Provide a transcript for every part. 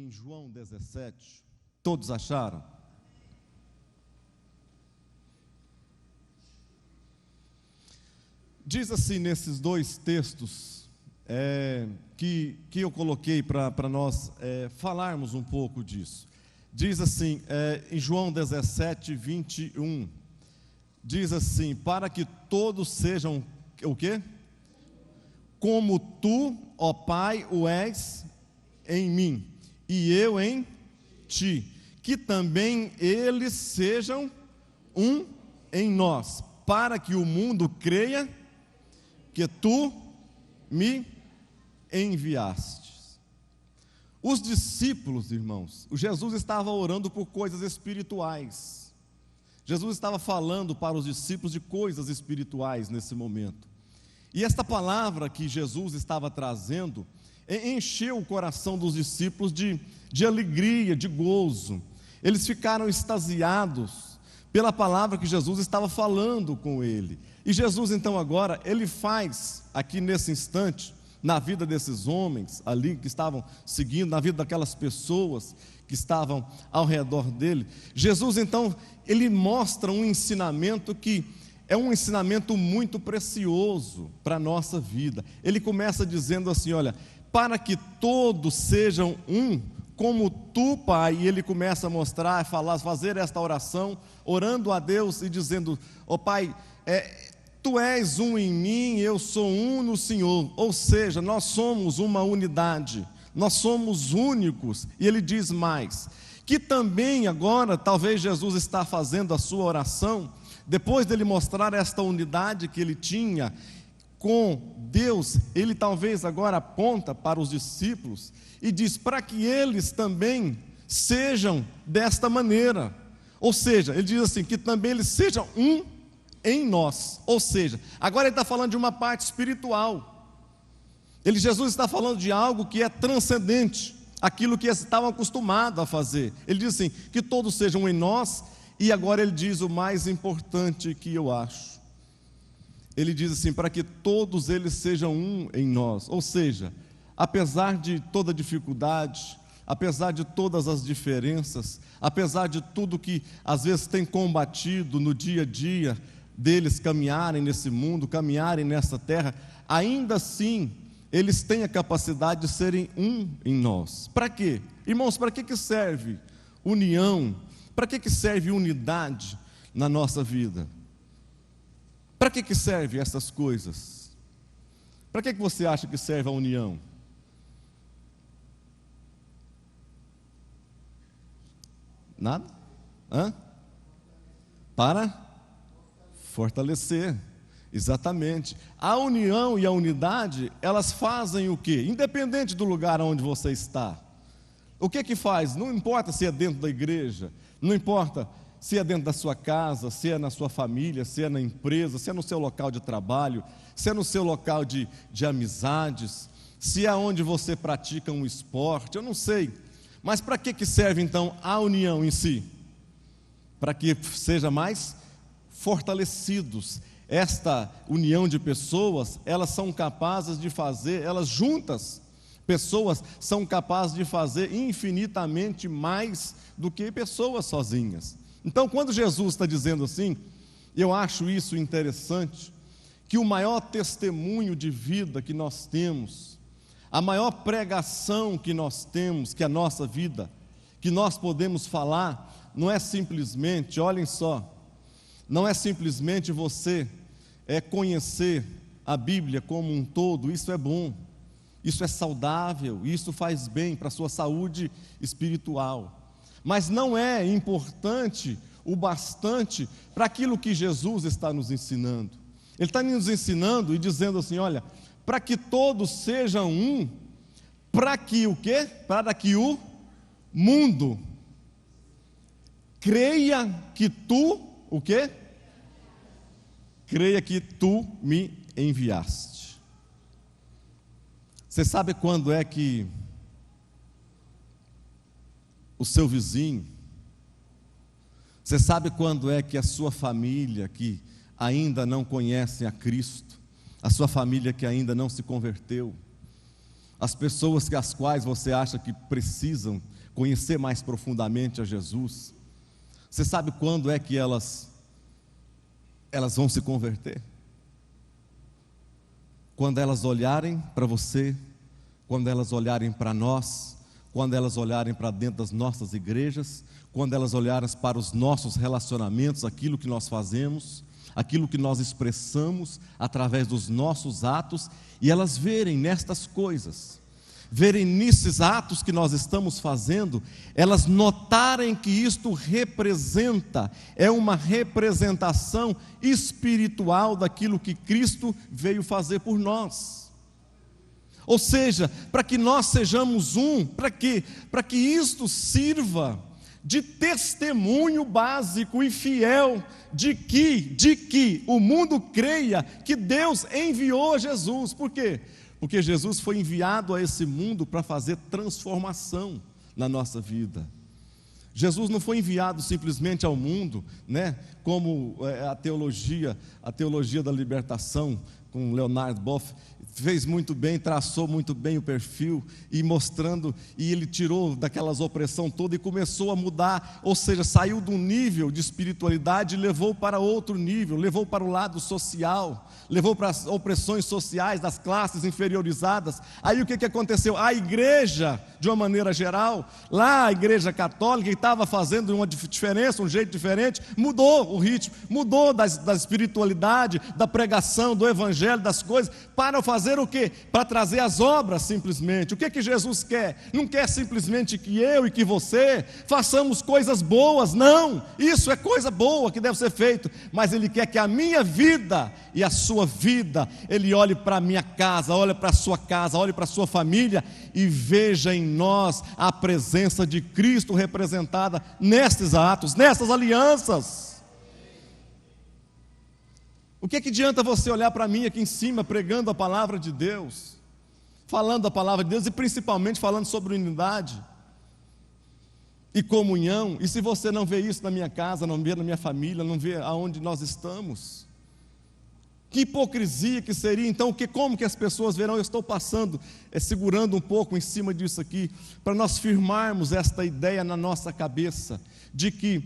em João 17? Todos acharam? Diz assim nesses dois textos que eu coloquei para nós falarmos um pouco disso. Diz assim, em João 17, 21, diz assim: para que todos sejam o quê? Como tu, ó Pai, o és em mim, e eu em ti, que também eles sejam um em nós, para que o mundo creia que tu me enviaste. Os discípulos, irmãos, o Jesus estava orando por coisas espirituais. Jesus estava falando para os discípulos de coisas espirituais nesse momento. E esta palavra que Jesus estava trazendo encheu o coração dos discípulos de alegria, de gozo. Eles ficaram extasiados pela palavra que Jesus estava falando com ele. E Jesus então agora, ele faz aqui nesse instante, na vida desses homens ali que estavam seguindo, na vida daquelas pessoas que estavam ao redor dele, Jesus então, ele mostra um ensinamento que é um ensinamento muito precioso para a nossa vida. Ele começa dizendo assim, olha, para que todos sejam um, como tu, Pai, e ele começa a mostrar, falar, fazer esta oração, orando a Deus e dizendo, ó Pai, tu és um em mim, eu sou um no Senhor. Ou seja, nós somos uma unidade, nós somos únicos. E ele diz mais, que também agora, talvez Jesus está fazendo a sua oração, depois dele mostrar esta unidade que ele tinha com Deus, ele talvez agora aponta para os discípulos e diz para que eles também sejam desta maneira. Ou seja, ele diz assim, que também eles sejam um em nós. Ou seja, agora ele está falando de uma parte espiritual. Jesus está falando de algo que é transcendente, aquilo que eles estavam acostumados a fazer. Ele diz assim, que todos sejam em nós. E agora ele diz o mais importante que eu acho. Ele diz assim, para que todos eles sejam um em nós. Ou seja, apesar de toda dificuldade, apesar de todas as diferenças, apesar de tudo que às vezes tem combatido no dia a dia deles caminharem nesse mundo, caminharem nessa terra, ainda assim eles têm a capacidade de serem um em nós. Para quê? Irmãos, para que serve união? Para que serve unidade na nossa vida? Para que serve essas coisas? Para que você acha que serve a união? Nada? Para fortalecer. Exatamente. A união e a unidade, elas fazem o quê? Independente do lugar onde você está. O que faz? Não importa se é dentro da igreja, não importa se é dentro da sua casa, se é na sua família, se é na empresa, se é no seu local de trabalho, se é no seu local de amizades, se é onde você pratica um esporte, eu não sei. Mas para que serve então a união em si? Para que seja mais fortalecidos. Esta união de pessoas, elas são capazes de fazer, elas juntas, pessoas são capazes de fazer infinitamente mais do que pessoas sozinhas. Então, quando Jesus está dizendo assim, eu acho isso interessante, que o maior testemunho de vida que nós temos, a maior pregação que nós temos, que é a nossa vida, que nós podemos falar, não é simplesmente, olhem só, não é simplesmente você conhecer a Bíblia como um todo, isso é bom, isso é saudável, isso faz bem para a sua saúde espiritual. Mas não é importante o bastante para aquilo que Jesus está nos ensinando. Ele está nos ensinando e dizendo assim, olha, para que todos sejam um, para que o quê? Para que o mundo creia que tu, o quê? Creia que tu me enviaste. Você sabe quando é que o seu vizinho, você sabe quando é que a sua família que ainda não conhece a Cristo, a sua família que ainda não se converteu, As pessoas as quais você acha que precisam conhecer mais profundamente a Jesus, você sabe quando é que elas vão se converter? Quando elas olharem para você, quando elas olharem para nós, quando elas olharem para dentro das nossas igrejas, quando elas olharem para os nossos relacionamentos, aquilo que nós fazemos, aquilo que nós expressamos através dos nossos atos, e elas verem nestas coisas, verem nesses atos que nós estamos fazendo, elas notarem que isto representa, é uma representação espiritual daquilo que Cristo veio fazer por nós. Ou seja, para que nós sejamos um, para que isto sirva de testemunho básico e fiel de que o mundo creia que Deus enviou Jesus. Por quê? Porque Jesus foi enviado a esse mundo para fazer transformação na nossa vida. Jesus não foi enviado simplesmente ao mundo, né, como a teologia da libertação, com Leonard Boff, fez muito bem, traçou muito bem o perfil, e mostrando, e ele tirou daquelas opressão toda e começou a mudar, ou seja, saiu de um nível de espiritualidade e levou para outro nível, levou para o lado social, levou para as opressões sociais das classes inferiorizadas. Aí o que aconteceu? A igreja, de uma maneira geral, lá a igreja católica, que estava fazendo uma diferença, um jeito diferente, mudou o ritmo, mudou da espiritualidade, da pregação, do evangelho, das coisas, para fazer o quê? Para trazer as obras simplesmente. O que Jesus quer? Não quer simplesmente que eu e que você façamos coisas boas, não, isso é coisa boa que deve ser feito, mas Ele quer que a minha vida e a sua vida, Ele olhe para a minha casa, olhe para a sua casa, olhe para a sua família e veja em nós a presença de Cristo representada nestes atos, nessas alianças. O que adianta você olhar para mim aqui em cima, pregando a palavra de Deus, falando a palavra de Deus e principalmente falando sobre unidade e comunhão, e se você não vê isso na minha casa, não vê na minha família, não vê aonde nós estamos? Que hipocrisia que seria então, como que as pessoas verão? Eu estou passando, segurando um pouco em cima disso aqui, para nós firmarmos esta ideia na nossa cabeça, de que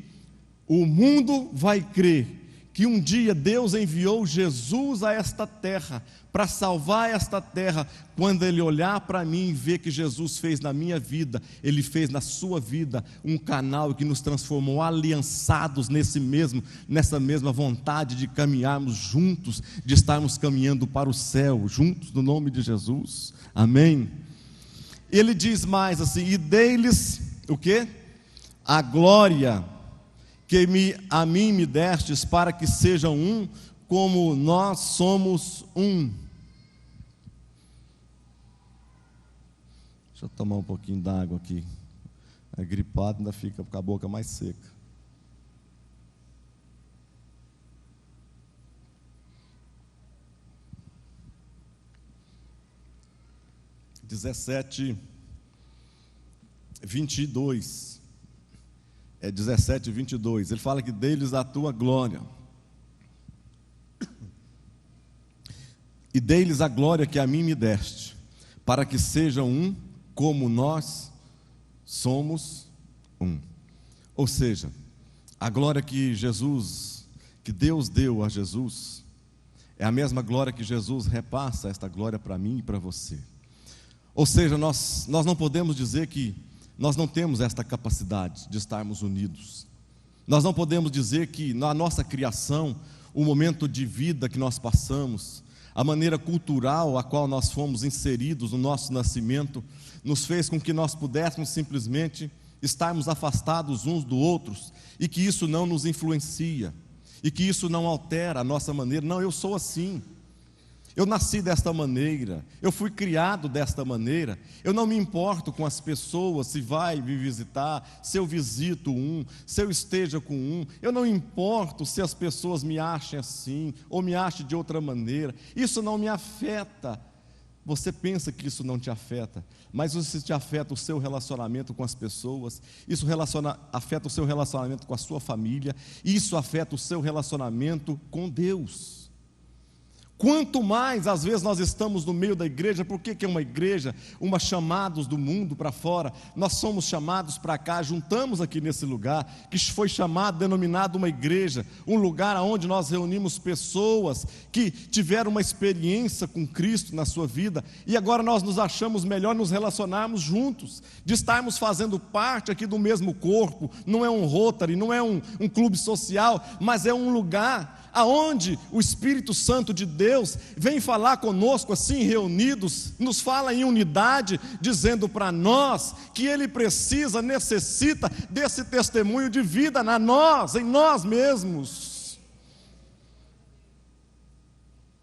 o mundo vai crer que um dia Deus enviou Jesus a esta terra, para salvar esta terra, quando Ele olhar para mim e ver que Jesus fez na minha vida, Ele fez na sua vida um canal que nos transformou aliançados nessa mesma vontade de caminharmos juntos, de estarmos caminhando para o céu, juntos no nome de Jesus, amém? Ele diz mais assim, e dei-lhes o quê? A glória que a mim me destes, para que sejam um, como nós somos um. Deixa eu tomar um pouquinho d'água aqui. É gripado, ainda fica com a boca mais seca. (17:22) 17:22, ele fala que deles a tua glória, e dei-lhes a glória que a mim me deste, para que sejam um, como nós somos um. Ou seja, a glória que Deus deu a Jesus, é a mesma glória que Jesus repassa esta glória para mim e para você. Ou seja, nós não podemos dizer que nós não temos esta capacidade de estarmos unidos. Nós não podemos dizer que na nossa criação, o momento de vida que nós passamos, a maneira cultural a qual nós fomos inseridos no nosso nascimento, nos fez com que nós pudéssemos simplesmente estarmos afastados uns dos outros, e que isso não nos influencia, e que isso não altera a nossa maneira. Não, eu sou assim. Eu nasci desta maneira, eu fui criado desta maneira, eu não me importo com as pessoas, se vai me visitar, se eu visito um, se eu esteja com um, eu não importo se as pessoas me achem assim, ou me achem de outra maneira, isso não me afeta. Você pensa que isso não te afeta, mas isso te afeta o seu relacionamento com as pessoas, isso afeta o seu relacionamento com a sua família, isso afeta o seu relacionamento com Deus. Quanto mais, às vezes, nós estamos no meio da igreja. Por que é uma igreja? Uma chamados do mundo para fora. Nós somos chamados para cá, juntamos aqui nesse lugar, que foi chamado, denominado uma igreja, um lugar onde nós reunimos pessoas que tiveram uma experiência com Cristo na sua vida, e agora nós nos achamos melhor nos relacionarmos juntos, de estarmos fazendo parte aqui do mesmo corpo. Não é um Rotary, não é um clube social, mas é um lugar aonde o Espírito Santo de Deus vem falar conosco assim reunidos, nos fala em unidade, dizendo para nós que Ele precisa, necessita desse testemunho de vida em nós mesmos.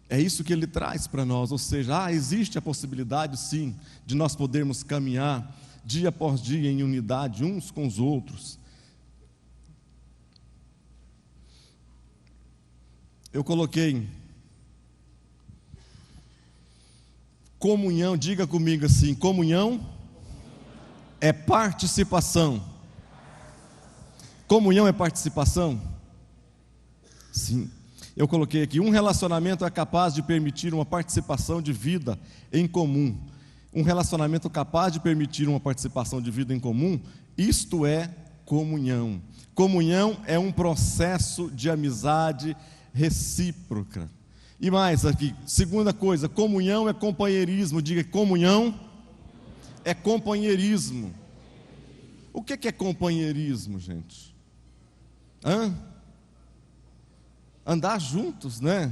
É isso que Ele traz para nós, ou seja, existe a possibilidade sim, de nós podermos caminhar dia após dia em unidade uns com os outros. Eu coloquei comunhão, diga comigo assim: comunhão é participação. Comunhão é participação? Sim. Eu coloquei aqui: um relacionamento é capaz de permitir uma participação de vida em comum. Um relacionamento capaz de permitir uma participação de vida em comum, isto é comunhão. Comunhão é um processo de amizade recíproca. E mais aqui, segunda coisa, comunhão é companheirismo. Diga: comunhão é companheirismo. O que é companheirismo, gente? Andar juntos, né?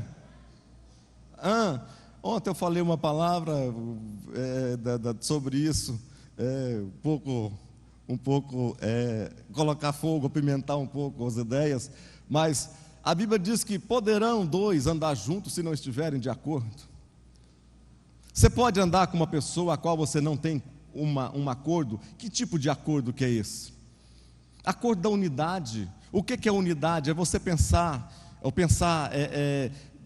Ontem eu falei uma palavra sobre isso, um pouco colocar fogo, apimentar um pouco as ideias, mas a Bíblia diz que poderão dois andar juntos se não estiverem de acordo. Você pode andar com uma pessoa a qual você não tem um acordo. Que tipo de acordo que é esse? Acordo da unidade. O que é unidade? É você pensar,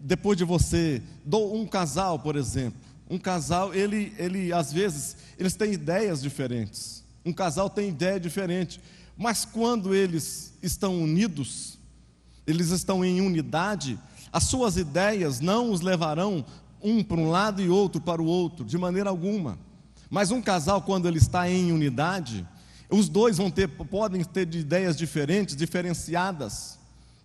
depois de você, um casal, por exemplo. Um casal, ele às vezes, eles têm ideias diferentes. Um casal tem ideia diferente, mas quando eles estão unidos, eles estão em unidade, as suas ideias não os levarão um para um lado e outro para o outro, de maneira alguma. Mas um casal, quando ele está em unidade, os dois podem ter ideias diferentes, diferenciadas,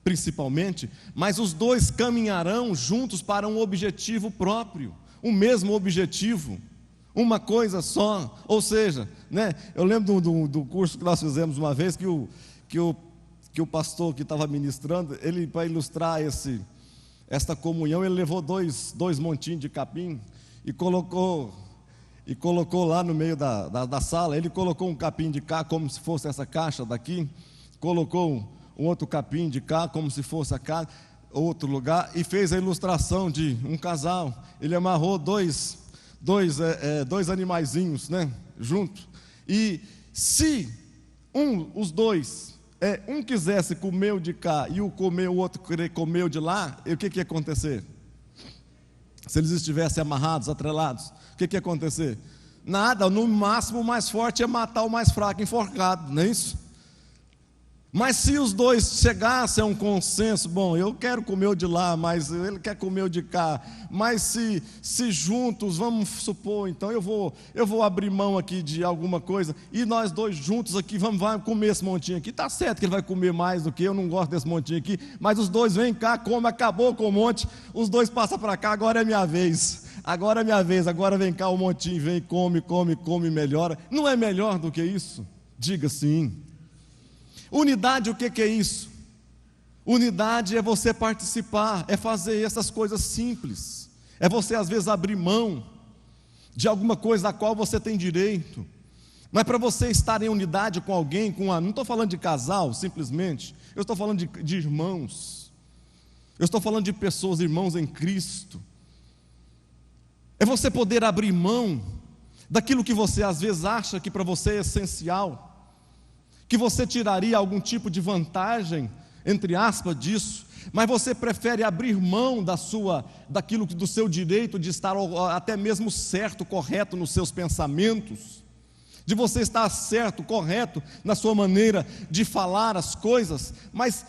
principalmente, mas os dois caminharão juntos para um objetivo próprio, o mesmo objetivo, uma coisa só. Ou seja, né, eu lembro do curso que nós fizemos uma vez, que o pastor que estava ministrando, ele, para ilustrar esta comunhão, ele levou dois montinhos de capim e colocou lá no meio da sala. Ele colocou um capim de cá, como se fosse essa caixa daqui, colocou um outro capim de cá, como se fosse outro lugar, e fez a ilustração de um casal. Ele amarrou dois animaizinhos, né, junto, e se os dois, um quisesse comer o de cá e o outro querer comer o de lá, o que ia acontecer? Se eles estivessem amarrados, atrelados, o que ia acontecer? Nada, no máximo o mais forte ia matar o mais fraco enforcado, não é isso? Mas se os dois chegassem a um consenso, bom, eu quero comer o de lá, mas ele quer comer o de cá, mas se juntos, vamos supor, então eu vou abrir mão aqui de alguma coisa, e nós dois juntos aqui, vamos comer esse montinho aqui. Está certo que ele vai comer mais do que eu, não gosto desse montinho aqui, mas os dois vêm cá, come, acabou com o monte, os dois passam para cá, agora é minha vez, agora vem cá o montinho, vem, come, melhora. Não é melhor do que isso? Diga sim. Unidade, o que é isso? Unidade é você participar, é fazer essas coisas simples, é você às vezes abrir mão de alguma coisa a qual você tem direito, mas para você estar em unidade com alguém, não estou falando de casal simplesmente, eu estou falando de irmãos, eu estou falando de pessoas, irmãos em Cristo, é você poder abrir mão daquilo que você às vezes acha que para você é essencial, que você tiraria algum tipo de vantagem, entre aspas, disso, mas você prefere abrir mão do seu direito de estar até mesmo certo, correto nos seus pensamentos, de você estar certo, correto na sua maneira de falar as coisas, mas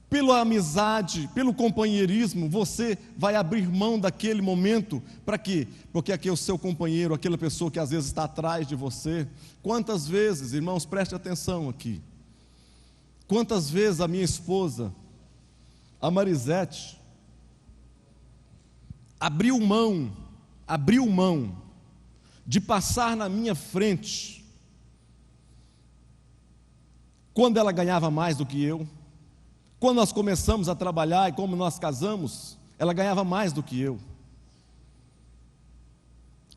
pela amizade, pelo companheirismo, você vai abrir mão daquele momento, para quê? Porque aqui é o seu companheiro, aquela pessoa que às vezes está atrás de você. Quantas vezes, irmãos, preste atenção aqui, quantas vezes a minha esposa, a Marisete, abriu mão de passar na minha frente, quando ela ganhava mais do que eu. Quando nós começamos a trabalhar e como nós casamos, ela ganhava mais do que eu.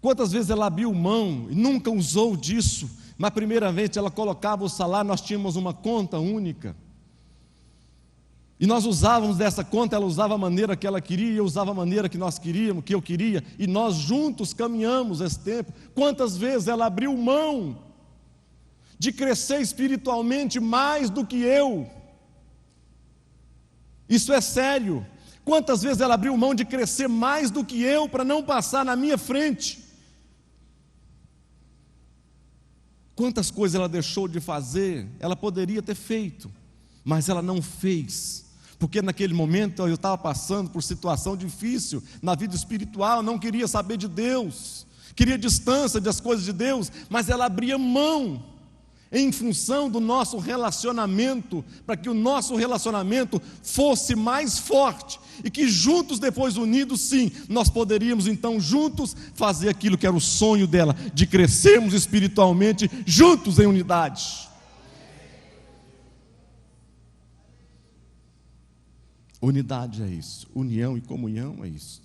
Quantas vezes ela abriu mão e nunca usou disso, mas primeiramente ela colocava o salário, nós tínhamos uma conta única, e nós usávamos dessa conta, ela usava a maneira que ela queria, eu usava a maneira que nós queríamos, que eu queria, e nós juntos caminhamos esse tempo. Quantas vezes ela abriu mão de crescer espiritualmente mais do que eu? Isso é sério. Quantas vezes ela abriu mão de crescer mais do que eu para não passar na minha frente? Quantas coisas ela deixou de fazer? Ela poderia ter feito, mas ela não fez, porque naquele momento eu estava passando por situação difícil na vida espiritual, não queria saber de Deus, queria distância das coisas de Deus, mas ela abria mão em função do nosso relacionamento, para que o nosso relacionamento fosse mais forte, e que juntos, depois unidos, sim, nós poderíamos então juntos fazer aquilo que era o sonho dela, de crescermos espiritualmente juntos em unidade. Unidade é isso, união e comunhão é isso.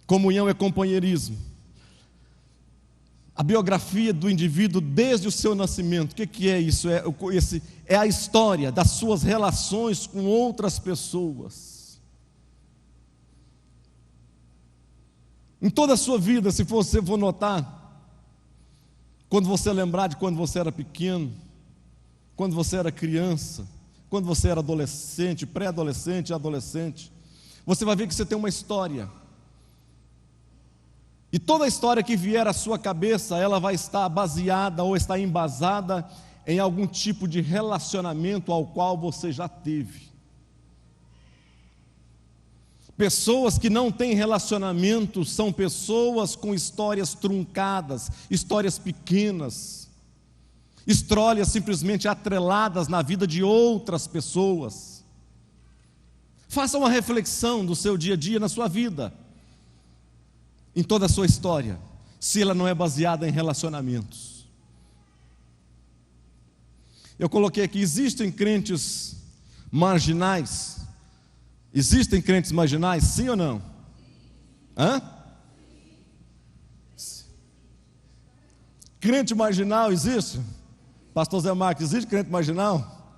Comunhão é companheirismo. A biografia do indivíduo desde o seu nascimento, o que é isso? É a história das suas relações com outras pessoas. Em toda a sua vida, se você for notar, quando você lembrar de quando você era pequeno, quando você era criança, quando você era adolescente, pré-adolescente, adolescente, você vai ver que você tem uma história. E toda a história que vier à sua cabeça, ela vai estar baseada ou está embasada em algum tipo de relacionamento ao qual você já teve. Pessoas que não têm relacionamento são pessoas com histórias truncadas, histórias pequenas, histórias simplesmente atreladas na vida de outras pessoas. Faça uma reflexão do seu dia a dia na sua vida, em toda a sua história, se ela não é baseada em relacionamentos. Eu coloquei aqui, existem crentes marginais? Existem crentes marginais, sim ou não? Hã? Crente marginal existe? Pastor Zé Marcos, existe crente marginal?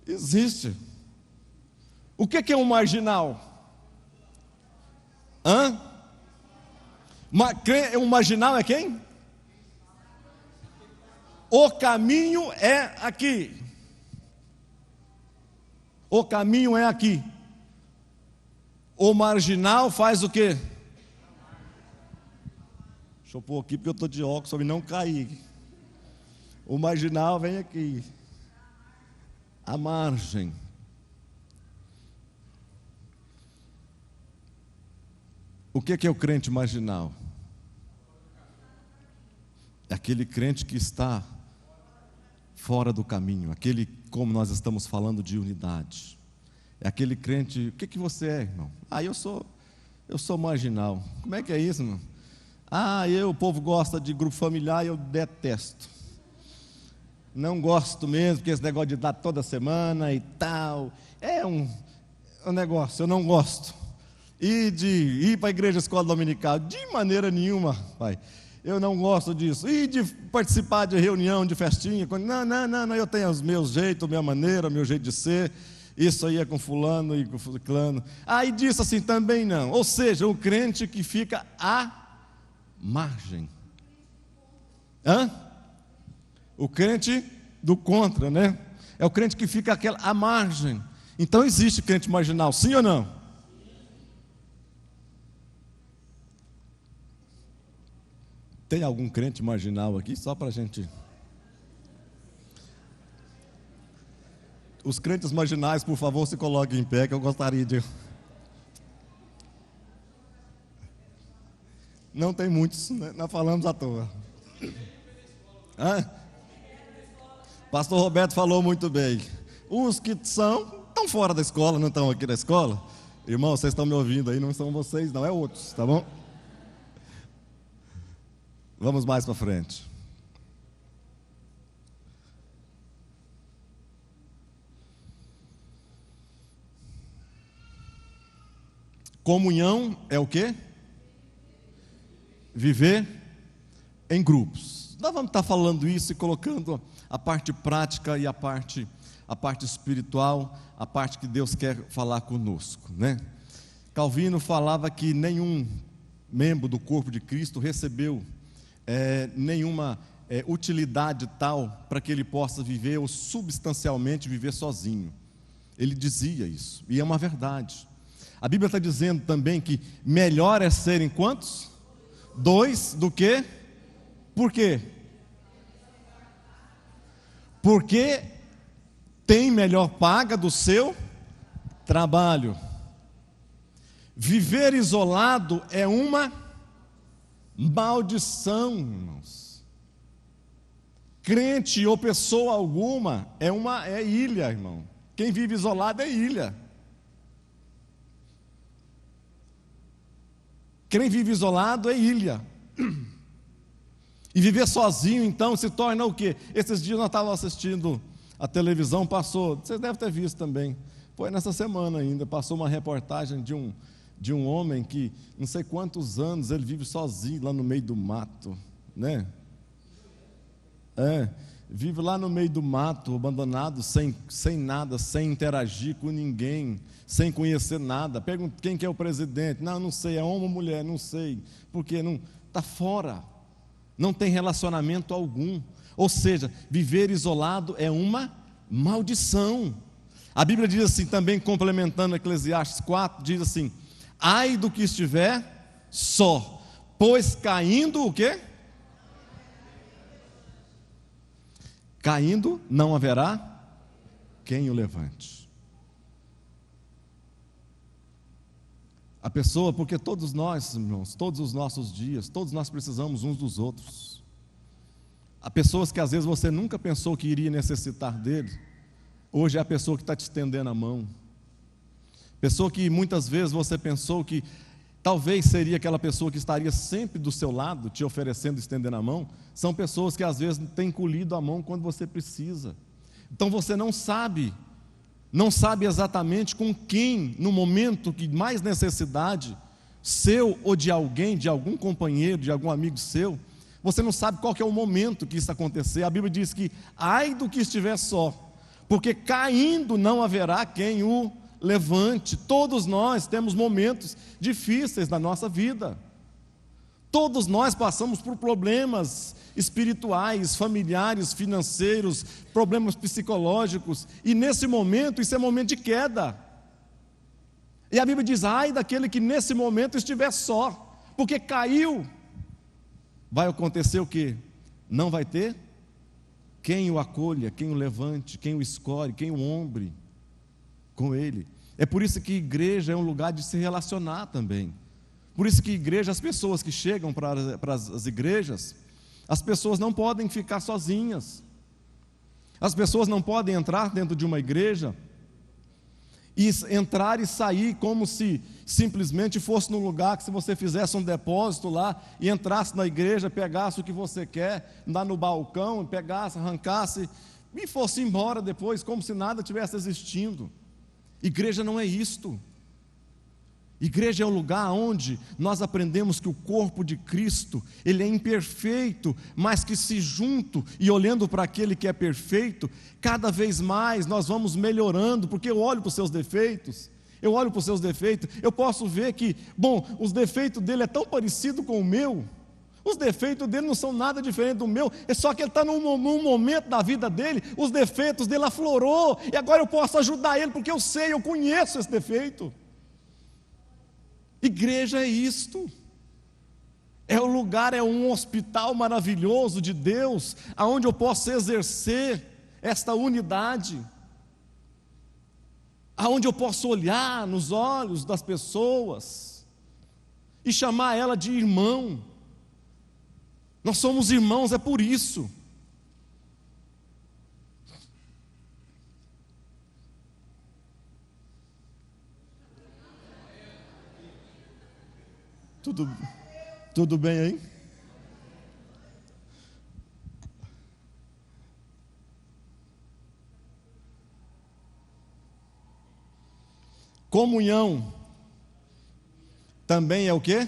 Existe. O que é um marginal? Hã? Um marginal é quem? O caminho é aqui. O caminho é aqui. O marginal faz o quê? Deixa eu pôr aqui porque eu estou de óculos para não cair. O marginal vem aqui. A margem. O que é o crente marginal? É aquele crente que está fora do caminho, aquele, como nós estamos falando de unidade. É aquele crente, o que você é, irmão? Eu sou marginal. Como é que é isso, irmão? O povo gosta de grupo familiar e eu detesto. Não gosto mesmo, porque esse negócio de dar toda semana e tal, é um negócio, eu não gosto. E de ir para a igreja escola dominical, de maneira nenhuma, pai, eu não gosto disso. E de participar de reunião, de festinha, não, eu tenho os meus jeitos, a minha maneira, o meu jeito de ser, isso aí é com fulano e com fulano. E disso assim também não. Ou seja, o crente que fica à margem. O crente do contra, né? É o crente que fica à margem. Então existe crente marginal, sim ou não? Tem algum crente marginal aqui? Só para a gente. Os crentes marginais, por favor, se coloquem em pé, que eu gostaria de... Não tem muitos, né? Nós falamos à toa. Pastor Roberto falou muito bem. Uns que estão fora da escola, não estão aqui na escola. Irmão, vocês estão me ouvindo aí, não são vocês, não, é outros, tá bom? Vamos mais para frente. Comunhão é o quê? Viver em grupos. Nós vamos estar falando isso e colocando a parte prática e a parte espiritual, a parte que Deus quer falar conosco, né? Calvino falava que nenhum membro do corpo de Cristo recebeu nenhuma utilidade tal para que ele possa viver ou substancialmente viver sozinho. Ele dizia isso, e é uma verdade. A Bíblia está dizendo também que melhor é serem quantos? 2 do que? Por quê? Porque tem melhor paga do seu trabalho. Viver isolado é uma maldição, irmãos. Crente ou pessoa alguma é ilha, irmão. Quem vive isolado é ilha. Quem vive isolado é ilha. E viver sozinho, então, se torna o quê? Esses dias nós estávamos assistindo a televisão, passou, vocês devem ter visto também, foi nessa semana ainda, passou uma reportagem de um homem que, não sei quantos anos, ele vive sozinho lá no meio do mato, né? Vive lá no meio do mato, abandonado, sem nada, sem interagir com ninguém, sem conhecer nada. Pergunta quem que é o presidente, não sei, é homem ou mulher, não sei, porque não está fora, não tem relacionamento algum. Ou seja, viver isolado é uma maldição. A Bíblia diz assim, também complementando Eclesiastes 4, diz assim: ai do que estiver só, pois caindo o quê? Caindo não haverá quem o levante. A pessoa, porque todos nós, irmãos, todos os nossos dias, todos nós precisamos uns dos outros. Há pessoas que às vezes você nunca pensou que iria necessitar dele, hoje é a pessoa que está te estendendo a mão. Pessoa que muitas vezes você pensou que talvez seria aquela pessoa que estaria sempre do seu lado, te oferecendo, estendendo a mão, são pessoas que às vezes têm encolhido a mão quando você precisa. Então você não sabe exatamente com quem, no momento que mais necessidade, seu ou de alguém, de algum companheiro, de algum amigo seu, você não sabe qual que é o momento que isso acontecer. A Bíblia diz que, ai do que estiver só, porque caindo não haverá quem o levante. Todos nós temos momentos difíceis na nossa vida. Todos nós passamos por problemas espirituais, familiares, financeiros, problemas psicológicos, e nesse momento, isso é momento de queda. E a Bíblia diz, ai daquele que nesse momento estiver só, porque caiu. Vai acontecer o quê? Não vai ter quem o acolha, quem o levante, quem o escolhe, quem o ombre com ele. É por isso que igreja é um lugar de se relacionar também. Por isso que igreja, as pessoas que chegam para as igrejas, as pessoas não podem ficar sozinhas. As pessoas não podem entrar dentro de uma igreja e entrar e sair como se simplesmente fosse num lugar que, se você fizesse um depósito lá e entrasse na igreja, pegasse o que você quer, lá no balcão, pegasse, arrancasse e fosse embora depois, como se nada tivesse existindo. Igreja não é isto. Igreja é o lugar onde nós aprendemos que o corpo de Cristo, ele é imperfeito, mas que se junto e olhando para aquele que é perfeito, cada vez mais nós vamos melhorando, porque eu olho para os seus defeitos, eu posso ver que, os defeitos dele é tão parecido com o meu, os defeitos dele não são nada diferente do meu, é só que ele está num momento da vida dele, os defeitos dele aflorou, e agora eu posso ajudar ele, porque eu conheço esse defeito. Igreja é isto, é o lugar, é um hospital maravilhoso de Deus, aonde eu posso exercer esta unidade. aonde eu posso olhar nos olhos das pessoas e chamar ela de irmão. Nós somos irmãos, é por isso. Tudo bem aí? Comunhão também é o quê?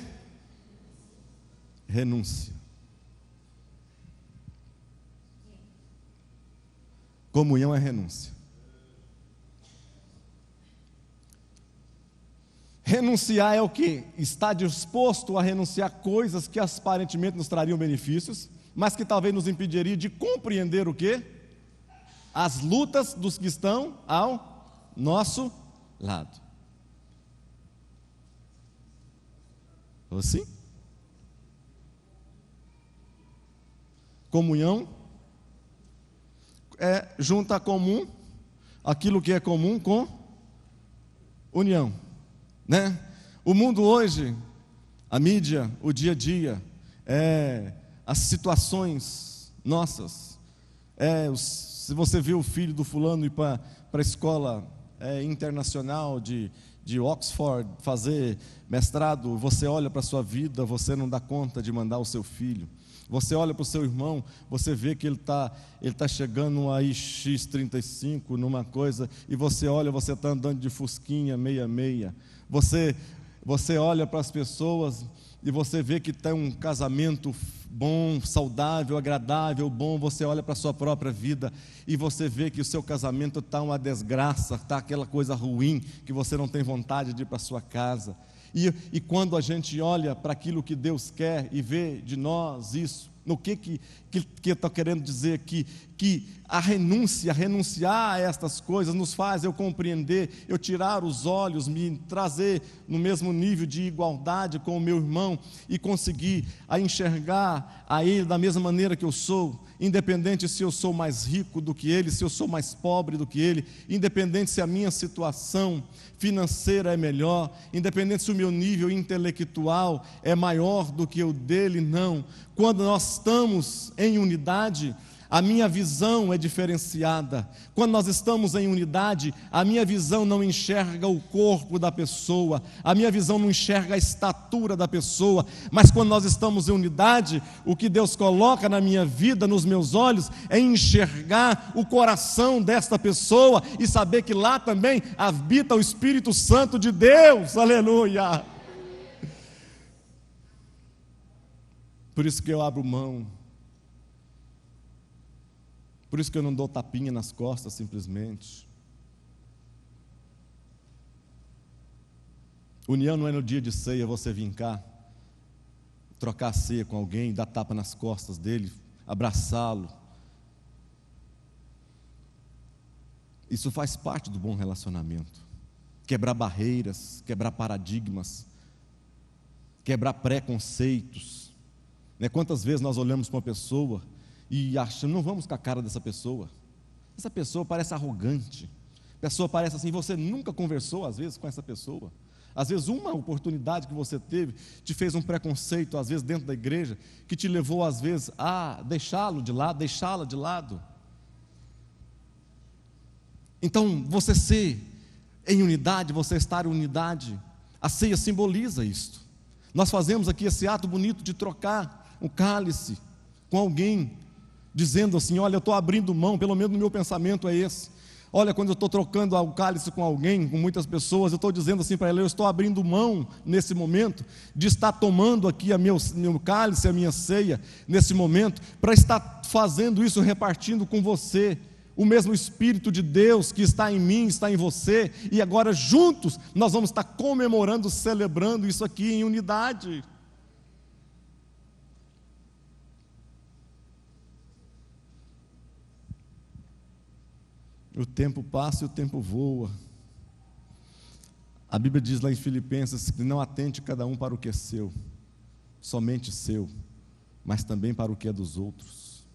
Renúncia. Comunhão é renúncia. Renunciar é o quê? Estar disposto a renunciar coisas que aparentemente nos trariam benefícios, mas que talvez nos impediria de compreender o quê? As lutas dos que estão ao nosso lado. Ou assim? Comunhão junta comum, aquilo que é comum com união, né? O mundo hoje, a mídia, o dia a dia, as situações nossas, se você vê o filho do fulano ir para a escola internacional de Oxford fazer mestrado, você olha para a sua vida, você não dá conta de mandar o seu filho. Você olha para o seu irmão, você vê que ele tá chegando aí X35 numa coisa, e você olha, você está andando de fusquinha, meia. Você olha para as pessoas e você vê que tem um casamento bom, saudável, agradável, bom. Você olha para a sua própria vida e você vê que o seu casamento está uma desgraça, está aquela coisa ruim, que você não tem vontade de ir para a sua casa. E quando a gente olha para aquilo que Deus quer e vê de nós isso, no que eu estou querendo dizer aqui? Que renunciar a estas coisas nos faz eu compreender, eu tirar os olhos, me trazer no mesmo nível de igualdade com o meu irmão e conseguir enxergar a ele da mesma maneira que eu sou, independente se eu sou mais rico do que ele, se eu sou mais pobre do que ele, independente se a minha situação financeira é melhor, independente se o meu nível intelectual é maior do que o dele, não. Quando nós estamos em unidade, a minha visão é diferenciada. Quando nós estamos em unidade, a minha visão não enxerga o corpo da pessoa, a minha visão não enxerga a estatura da pessoa, mas quando nós estamos em unidade, o que Deus coloca na minha vida, nos meus olhos, é enxergar o coração desta pessoa e saber que lá também habita o Espírito Santo de Deus, aleluia. Por isso que eu abro mão. Por isso que eu não dou tapinha nas costas simplesmente. União não é no dia de ceia você vir cá, trocar a ceia com alguém, dar tapa nas costas dele, abraçá-lo. Isso faz parte do bom relacionamento. Quebrar barreiras, quebrar paradigmas, quebrar preconceitos. Quantas vezes nós olhamos para uma pessoa e achamos, não vamos com a cara dessa pessoa. Essa pessoa parece arrogante. A pessoa parece assim, você nunca conversou às vezes com essa pessoa. Às vezes uma oportunidade que você teve te fez um preconceito, às vezes dentro da igreja, que te levou às vezes a deixá-lo de lado, deixá-la de lado. Então, você ser em unidade, você estar em unidade, a ceia simboliza isto. Nós fazemos aqui esse ato bonito de trocar um cálice com alguém, dizendo assim, olha, eu estou abrindo mão, pelo menos no meu pensamento é esse. Olha, quando eu estou trocando o cálice com alguém, com muitas pessoas, eu estou dizendo assim para ela, eu estou abrindo mão nesse momento, de estar tomando aqui meu cálice, a minha ceia, nesse momento, para estar fazendo isso, repartindo com você, o mesmo Espírito de Deus que está em mim, está em você, e agora juntos, nós vamos estar comemorando, celebrando isso aqui em unidade. O tempo passa e o tempo voa. A Bíblia diz lá em Filipenses que não atente cada um para o que é seu, somente seu, mas também para o que é dos outros.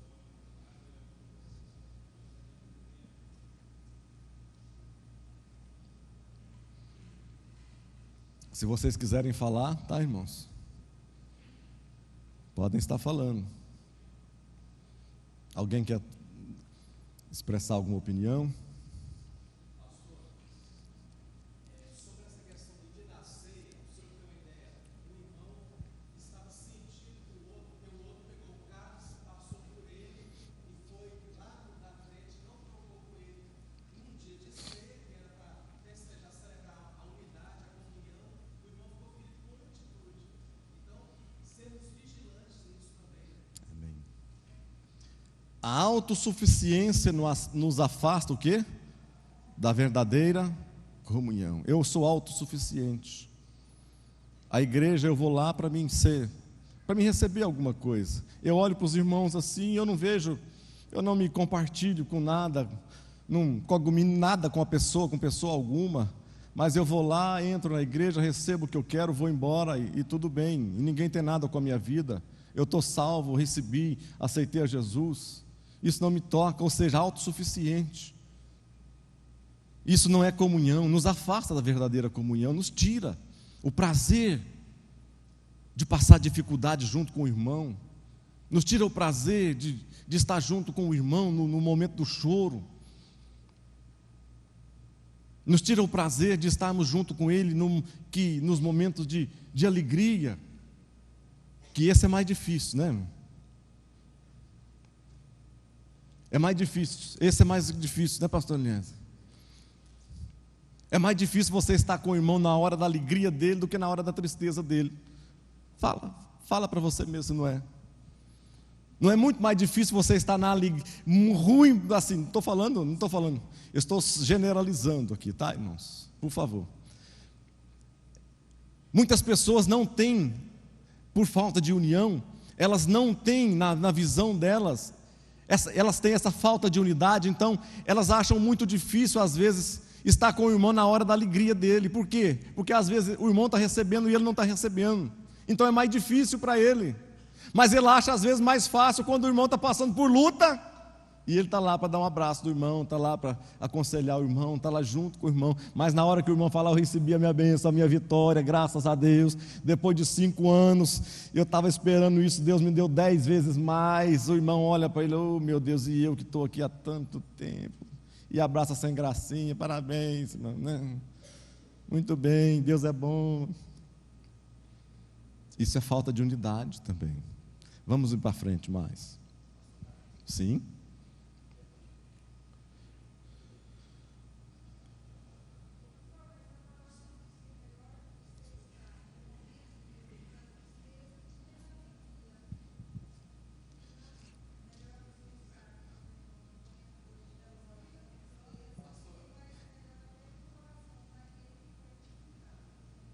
Se vocês quiserem falar, tá, irmãos? Podem estar falando. Alguém quer expressar alguma opinião? A autossuficiência nos afasta o quê? Da verdadeira comunhão. Eu sou autossuficiente. A igreja, eu vou lá para mim receber alguma coisa. Eu olho para os irmãos assim, eu não vejo, eu não me compartilho com nada, não cogumino nada com com pessoa alguma, mas eu vou lá, entro na igreja, recebo o que eu quero, vou embora e tudo bem, e ninguém tem nada com a minha vida. Eu estou salvo, recebi, aceitei a Jesus. Isso não me toca, ou seja, autossuficiente. Isso não é comunhão, nos afasta da verdadeira comunhão, nos tira o prazer de passar dificuldade junto com o irmão, nos tira o prazer de estar junto com o irmão no momento do choro, nos tira o prazer de estarmos junto com ele nos momentos de alegria, que esse é mais difícil, né? É mais difícil, esse é mais difícil, né, pastor Elias? É mais difícil você estar com o irmão na hora da alegria dele do que na hora da tristeza dele. Fala para você mesmo se não é. Não é muito mais difícil você estar na alegria, ruim, assim, não estou falando, eu estou generalizando aqui, tá, irmãos? Por favor. Muitas pessoas não têm, por falta de união, elas não têm na visão delas, elas têm essa falta de unidade, então elas acham muito difícil às vezes estar com o irmão na hora da alegria dele. Por quê? Porque às vezes o irmão está recebendo e ele não está recebendo, então é mais difícil para ele, mas ele acha às vezes mais fácil quando o irmão está passando por luta, e ele está lá para dar um abraço do irmão, está lá para aconselhar o irmão, está lá junto com o irmão, mas na hora que o irmão fala, eu recebi a minha bênção, a minha vitória, graças a Deus, depois de 5 anos, eu estava esperando isso, Deus me deu 10 vezes mais, o irmão olha para ele, oh meu Deus, e eu que estou aqui há tanto tempo, e abraça sem gracinha, parabéns, irmão, né? Muito bem, Deus é bom. Isso é falta de unidade também. Vamos ir para frente mais. Sim?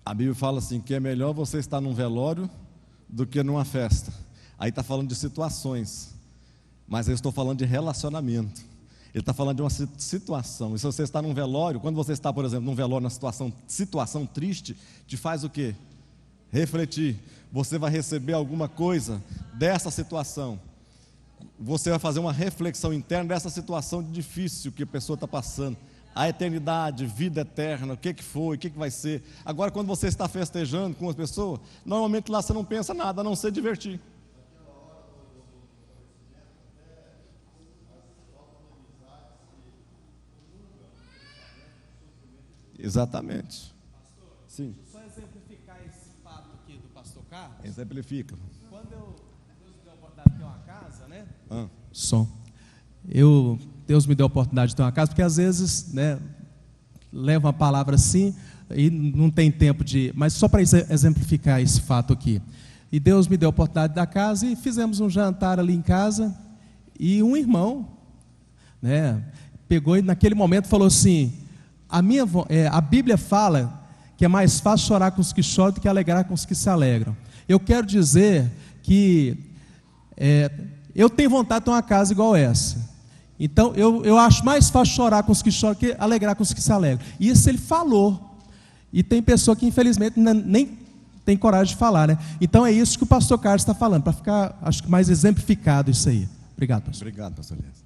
A Bíblia fala assim, que é melhor você estar num velório do que numa festa. Aí está falando de situações, mas eu estou falando de relacionamento. Ele está falando de uma situação. E se você está num velório, quando você está, por exemplo, num velório, numa situação triste, te faz o quê? Refletir. Você vai receber alguma coisa dessa situação. Você vai fazer uma reflexão interna dessa situação difícil que a pessoa está passando. A eternidade, vida eterna, o que foi, o que vai ser. Agora, quando você está festejando com uma pessoa, normalmente lá você não pensa nada, a não ser divertir. Pastor, Exatamente. Sim. deixa eu só exemplificar esse fato aqui do pastor Carlos. Exemplifica. Quando Deus me deu a oportunidade de ter uma casa, né? Deus me deu a oportunidade de ter uma casa, porque às vezes, né, leva uma palavra assim e não tem tempo de... Mas só para exemplificar esse fato aqui. E Deus me deu a oportunidade da casa e fizemos um jantar ali em casa, e um irmão, né, pegou e naquele momento falou assim, a Bíblia fala que é mais fácil chorar com os que choram do que alegrar com os que se alegram. Eu quero dizer que eu tenho vontade de ter uma casa igual essa. Então, eu acho mais fácil chorar com os que choram que alegrar com os que se alegram. E isso ele falou. E tem pessoa que, infelizmente, nem tem coragem de falar, né? Então, é isso que o pastor Carlos está falando, para ficar, acho que, mais exemplificado isso aí. Obrigado, pastor. Obrigado, pastor Elias.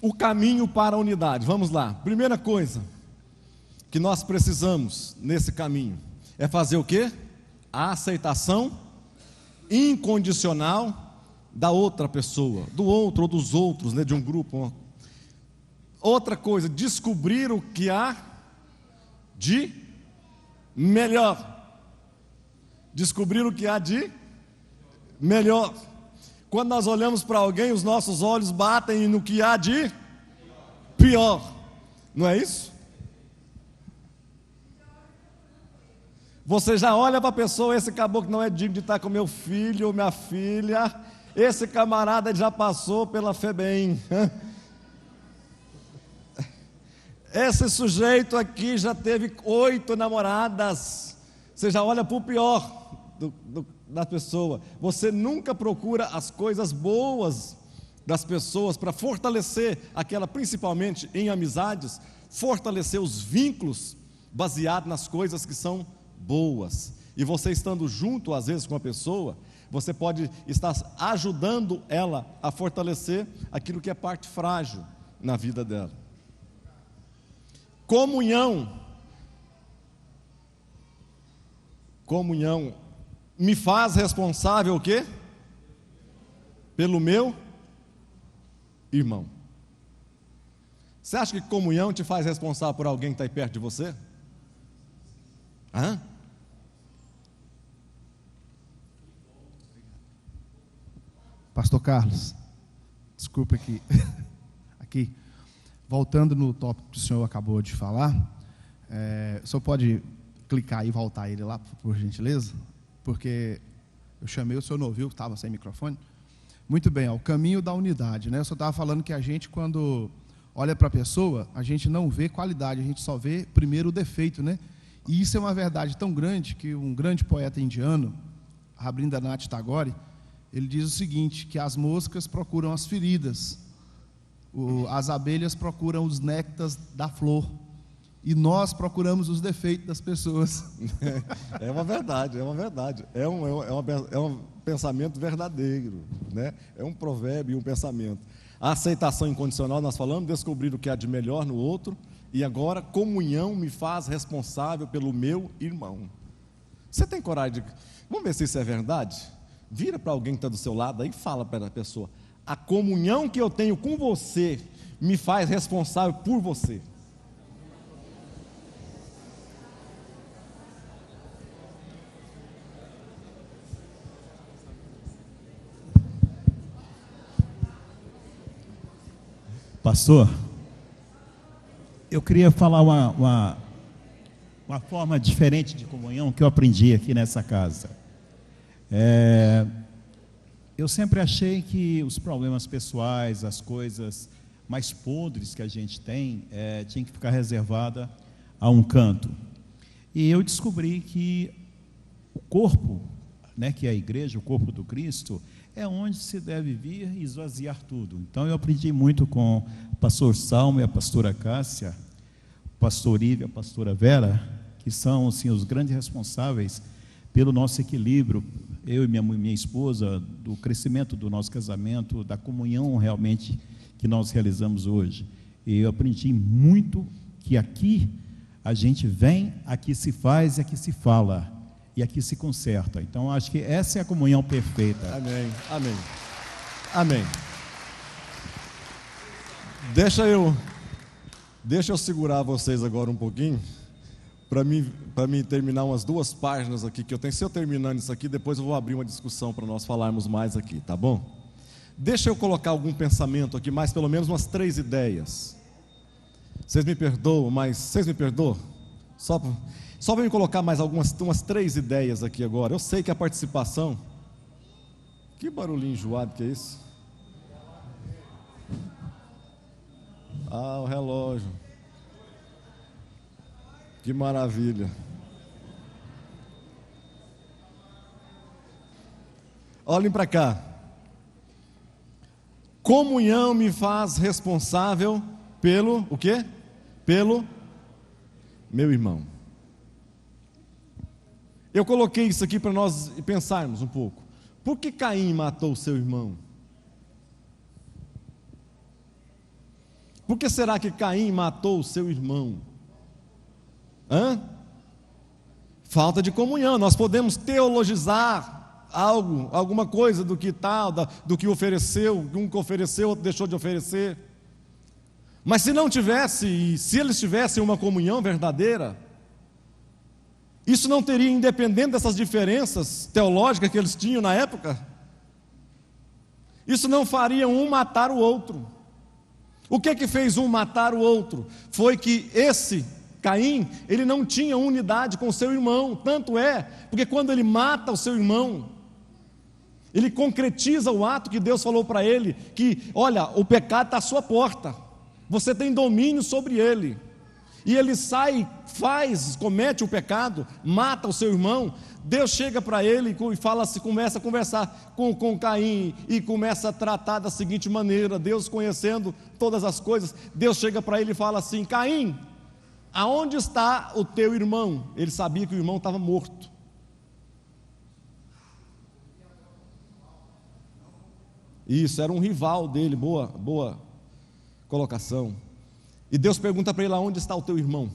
O caminho para a unidade. Vamos lá. Primeira coisa que nós precisamos nesse caminho É fazer o quê? A aceitação incondicional da outra pessoa, do outro ou dos outros, né, de um grupo. Outra coisa, descobrir o que há de melhor. Descobrir o que há de melhor. Quando nós olhamos para alguém, os nossos olhos batem no que há de pior. Não é isso? Você já olha para a pessoa, esse caboclo não é digno de estar com meu filho ou minha filha. Esse camarada já passou pela FEBEM. Esse sujeito aqui já teve 8 namoradas. Você já olha para o pior da pessoa. Você nunca procura as coisas boas das pessoas para fortalecer aquela, principalmente em amizades, fortalecer os vínculos baseados nas coisas que são boas. E você estando junto às vezes com a pessoa, você pode estar ajudando ela a fortalecer aquilo que é parte frágil na vida dela. Comunhão me faz responsável o quê? Pelo meu irmão. Você acha que comunhão te faz responsável por alguém que está aí perto de você? Hã? Pastor Carlos, desculpa aqui, voltando no tópico que o senhor acabou de falar, o senhor pode clicar e voltar ele lá, por gentileza? Porque eu chamei, o senhor não ouviu, estava sem microfone. Muito bem, o caminho da unidade, né? O senhor estava falando que a gente, quando olha para a pessoa, a gente não vê qualidade, a gente só vê primeiro o defeito, né? E isso é uma verdade tão grande que um grande poeta indiano, Rabindranath Tagore, ele diz o seguinte, que as moscas procuram as feridas, as abelhas procuram os néctares da flor, e nós procuramos os defeitos das pessoas. É uma verdade, é um pensamento verdadeiro, né? É um provérbio e um pensamento. A aceitação incondicional, nós falamos, descobrir o que há de melhor no outro, e agora, comunhão me faz responsável pelo meu irmão. Você tem coragem de... Vamos ver se isso é verdade? Vira para alguém que está do seu lado aí e fala para a pessoa: a comunhão que eu tenho com você me faz responsável por você. Pastor, eu queria falar uma forma diferente de comunhão que eu aprendi aqui nessa casa. Eu sempre achei que os problemas pessoais, as coisas mais podres que a gente tem, tinha que ficar reservada a um canto. E eu descobri que o corpo, né, que é a igreja, o corpo do Cristo, é onde se deve vir e esvaziar tudo. Então eu aprendi muito com o pastor Salmo e a pastora Cássia, o pastor Ive e a pastora Vera, que são assim, os grandes responsáveis pelo nosso equilíbrio, eu e minha esposa, do crescimento do nosso casamento, da comunhão realmente que nós realizamos hoje. E eu aprendi muito que aqui a gente vem, aqui se faz e aqui se fala, e aqui se conserta. Então acho que essa é a comunhão perfeita. Amém, amém, amém. Deixa eu segurar vocês agora um pouquinho, para mim terminar umas 2 páginas aqui que eu tenho. Se eu terminando isso aqui, depois eu vou abrir uma discussão para nós falarmos mais aqui, tá bom? Deixa eu colocar algum pensamento aqui, mais pelo menos umas 3 ideias. Vocês me perdoam, mas vocês me perdoam? Só para me colocar mais umas 3 ideias aqui agora. Eu sei que a participação... Que barulhinho enjoado que é isso? Ah, o relógio. Que maravilha. Olhem para cá. Comunhão me faz responsável pelo o quê? Pelo meu irmão. Eu coloquei isso aqui para nós pensarmos um pouco. Por que Caim matou o seu irmão? Por que será que Caim matou o seu irmão? Falta de comunhão. Nós podemos teologizar algo, alguma coisa do que tal, do que ofereceu, um que ofereceu, outro deixou de oferecer. Mas se não tivesse, e se eles tivessem uma comunhão verdadeira, isso não teria, independente dessas diferenças teológicas que eles tinham na época, isso não faria um matar o outro. O que fez um matar o outro? Foi que esse Caim, ele não tinha unidade com seu irmão. Tanto é, porque quando ele mata o seu irmão, ele concretiza o ato que Deus falou para ele, que, olha, o pecado está à sua porta, você tem domínio sobre ele. E ele sai, comete o pecado, mata o seu irmão. Deus chega para ele e fala assim, começa a conversar com Caim e começa a tratar da seguinte maneira. Deus, conhecendo todas as coisas, Deus chega para ele e fala assim: Caim, aonde está o teu irmão? Ele sabia que o irmão estava morto. Isso, era um rival dele. Boa colocação. E Deus pergunta para ele: aonde está o teu irmão?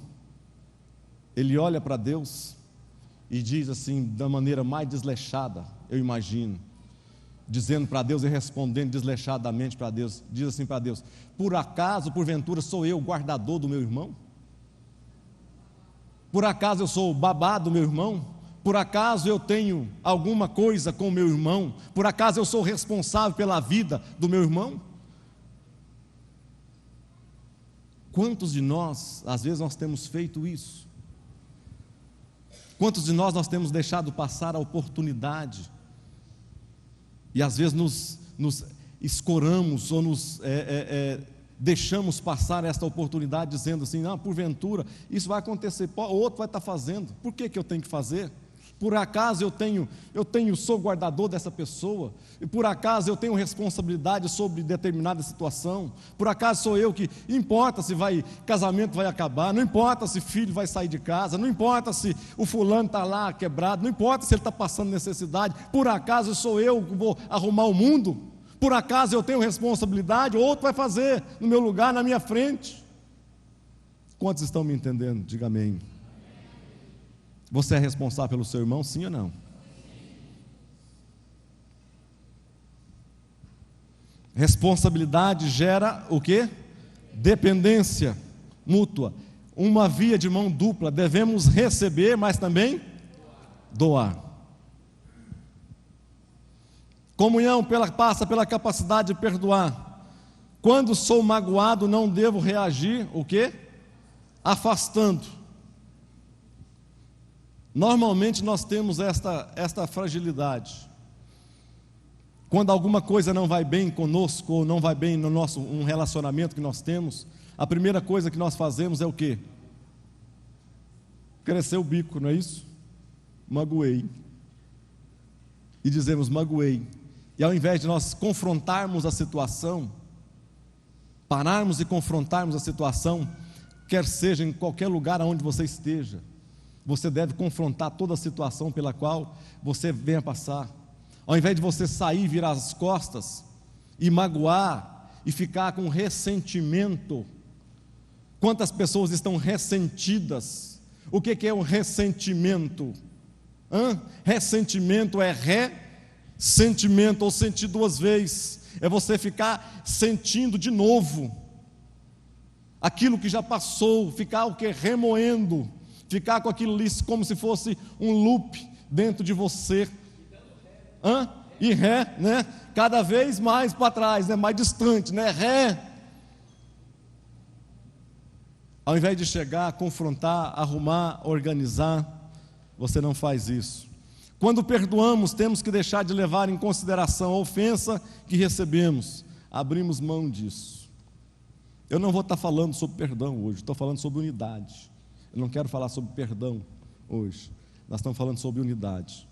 Ele olha para Deus e diz assim, da maneira mais desleixada, eu imagino, dizendo para Deus e respondendo desleixadamente para Deus, diz assim para Deus: por acaso, porventura, sou eu o guardador do meu irmão? Por acaso eu sou o babá do meu irmão? Por acaso eu tenho alguma coisa com o meu irmão? Por acaso eu sou responsável pela vida do meu irmão? Quantos de nós, às vezes nós temos feito isso? Quantos de nós temos deixado passar a oportunidade? E às vezes nos escoramos ou deixamos passar esta oportunidade dizendo assim: não, porventura, isso vai acontecer, o outro vai estar fazendo, por que eu tenho que fazer? Por acaso sou guardador dessa pessoa? E por acaso eu tenho responsabilidade sobre determinada situação? Por acaso sou eu que, importa se casamento vai acabar, não importa se filho vai sair de casa, não importa se o fulano está lá quebrado, não importa se ele está passando necessidade, por acaso sou eu que vou arrumar o mundo? Por acaso eu tenho responsabilidade, outro vai fazer no meu lugar, na minha frente? Quantos estão me entendendo? Diga amém. Você é responsável pelo seu irmão, sim ou não? Responsabilidade gera o quê? Dependência mútua. Uma via de mão dupla. Devemos receber, mas também doar. Comunhão passa pela capacidade de perdoar. Quando sou magoado, não devo reagir, o quê? Afastando. Normalmente nós temos esta fragilidade. Quando alguma coisa não vai bem conosco, ou não vai bem no um relacionamento que nós temos, a primeira coisa que nós fazemos é o quê? Crescer o bico, não é isso? Magoei. E dizemos: magoei. E ao invés de nós confrontarmos a situação, pararmos e confrontarmos a situação, quer seja em qualquer lugar onde você esteja, você deve confrontar toda a situação pela qual você venha passar. Ao invés de você sair, virar as costas e magoar e ficar com ressentimento. Quantas pessoas estão ressentidas? O que é o ressentimento? Ressentimento é ressentimento, ou sentir duas vezes. É você ficar sentindo de novo aquilo que já passou, ficar o que? Remoendo. Ficar com aquilo ali como se fosse um loop dentro de você. E ré, né? Cada vez mais para trás, né? Mais distante, né? Ré. Ao invés de chegar, confrontar, arrumar, organizar, você não faz isso. Quando perdoamos, temos que deixar de levar em consideração a ofensa que recebemos. Abrimos mão disso. Eu não vou estar falando sobre perdão hoje, estou falando sobre unidade. Eu não quero falar sobre perdão hoje. Nós estamos falando sobre unidade.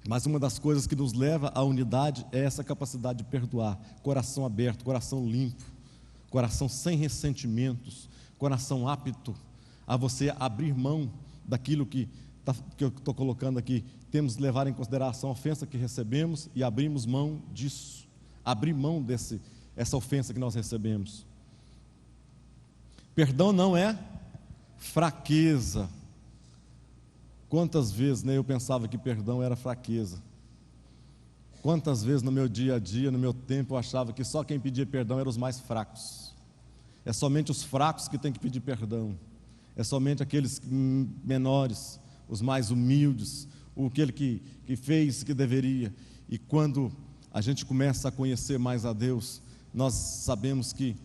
Mas uma das coisas que nos leva à unidade é essa capacidade de perdoar. Coração aberto, coração limpo, coração sem ressentimentos, coração apto a você abrir mão daquilo que eu estou colocando aqui. Temos de levar em consideração a ofensa que recebemos e abrimos mão disso. Abrir mão essa ofensa que nós recebemos. Perdão não é fraqueza. Quantas vezes, né, eu pensava que perdão era fraqueza. Quantas vezes no meu dia a dia, no meu tempo, eu achava que só quem pedia perdão eram os mais fracos. É somente os fracos que têm que pedir perdão. É somente aqueles menores, os mais humildes, aquele que fez o que deveria. E quando a gente começa a conhecer mais a Deus, nós sabemos que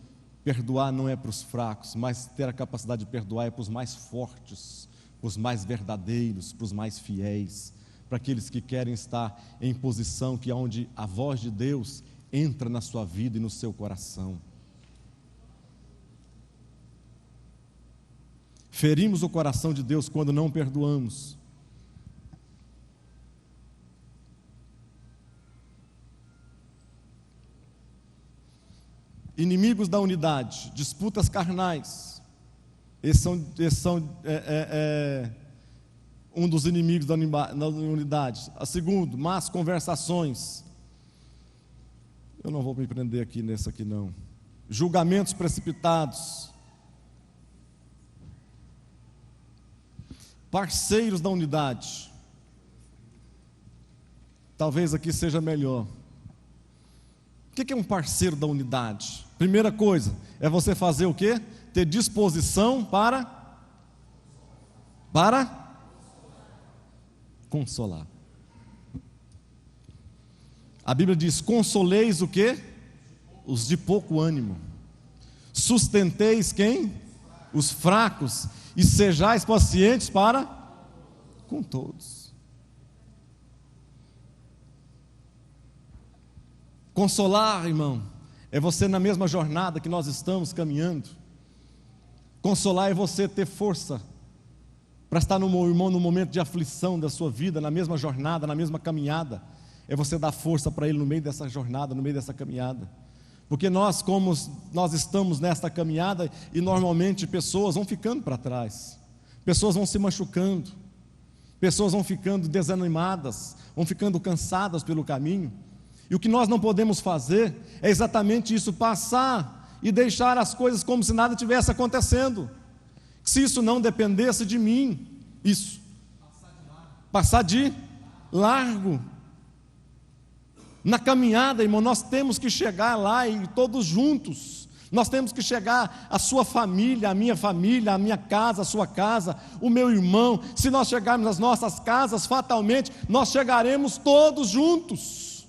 perdoar não é para os fracos, mas ter a capacidade de perdoar é para os mais fortes, para os mais verdadeiros, para os mais fiéis, para aqueles que querem estar em posição que é onde a voz de Deus entra na sua vida e no seu coração. Ferimos o coração de Deus quando não perdoamos. Inimigos da unidade, disputas carnais. Esses são um dos inimigos da unidade. A segundo, más conversações. Eu não vou me prender aqui nessa aqui não. Julgamentos precipitados. Parceiros da unidade. Talvez aqui seja melhor. O que é um parceiro da unidade? Primeira coisa, é você fazer o quê? Ter disposição para consolar. A Bíblia diz: consoleis o quê? Os de pouco ânimo. Sustenteis quem? Os fracos. E sejais pacientes para com todos. Consolar, irmão, é você na mesma jornada que nós estamos caminhando. Consolar é você ter força para estar no meu irmão no momento de aflição da sua vida, na mesma jornada, na mesma caminhada. É você dar força para ele no meio dessa jornada, no meio dessa caminhada. Porque nós estamos nesta caminhada e normalmente pessoas vão ficando para trás, pessoas vão se machucando, pessoas vão ficando desanimadas, vão ficando cansadas pelo caminho. E o que nós não podemos fazer é exatamente isso, passar e deixar as coisas como se nada tivesse acontecendo. Se isso não dependesse de mim, isso, passar de largo. Na caminhada, irmão, nós temos que chegar lá e todos juntos. Nós temos que chegar a sua família, a minha casa, a sua casa, o meu irmão. Se nós chegarmos às nossas casas, fatalmente, nós chegaremos todos juntos.